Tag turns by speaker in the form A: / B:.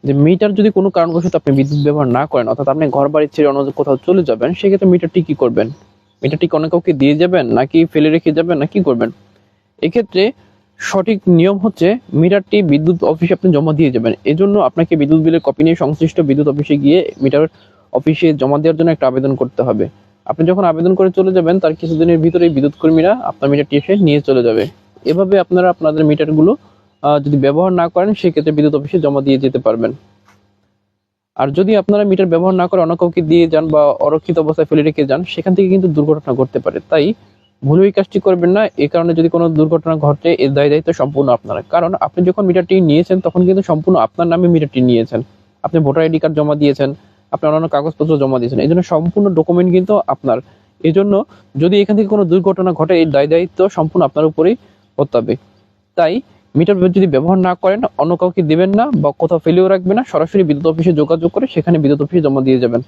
A: যে মিটার যদি কোনো কারণবশত আপনি বিদ্যুৎ ব্যবহার না করেন, অর্থাৎ আপনি ঘর বাড়ি ছেড়ে অন্য কোথাও চলে যাবেন, সেক্ষেত্রে মিটারটি কি করবেন? মিটারটি অন্য কাউকে দিয়ে যাবেন, নাকি ফেলে রেখে যাবেন, না কি করবেন? এক্ষেত্রে সঠিক নিয়ম হচ্ছে মিটারটি বিদ্যুৎ অফিসে আপনি জমা দিয়ে যাবেন। এজন্য আপনাকে বিদ্যুৎ বিলের কপি নিয়ে সংশ্লিষ্ট বিদ্যুৎ অফিসে গিয়ে মিটার অফিসে জমা দেওয়ার জন্য একটা আবেদন করতে হবে। আপনি যখন আবেদন করে চলে যাবেন, তার কিছুদিনের ভিতরেই বিদ্যুৎ কর্মীরা আপনার মিটারটি এসে নিয়ে চলে যাবে। এভাবে আপনারা আপনাদের মিটারগুলো যদি ব্যবহার না করেন, সেক্ষেত্রে বিদ্যুৎ অফিসে জমা দিয়ে যেতে পারবেন। আর যদি আপনারা মিটার ব্যবহার না করে অন্য কাউকে দিয়ে যান বা অরক্ষিত অবস্থায় ফেলে রেখে যান, সেখান থেকে কিন্তু দুর্ঘটনা ঘটতে পারে। তাই ভুলে এই কাজটি করবেন না। এই কারণে যদি কোনো দুর্ঘটনা ঘটে, এর দায়িত্ব সম্পূর্ণ আপনার। কারণ আপনি যখন মিটারটি নিয়েছেন, তখন কিন্তু সম্পূর্ণ আপনার নামে মিটারটি নিয়েছেন। আপনি ভোটার আইডি কার্ড জমা দিয়েছেন, আপনি অন্যান্য কাগজপত্র জমা দিয়েছেন। এই জন্য সম্পূর্ণ ডকুমেন্ট কিন্তু আপনার। এই জন্য যদি এখান থেকে কোনো দুর্ঘটনা ঘটে, এই দায়িত্ব সম্পূর্ণ আপনার উপরেই বর্তাবে। তাই মিটার যদি ব্যবহার না করেন, অন্য কাউকে দিবেন না বা কোথাও ফেলেও রাখবেন না, সরাসরি বিদ্যুৎ অফিসে যোগাযোগ করে সেখানে বিদ্যুৎ অফিসে জমা দিয়ে যাবেন।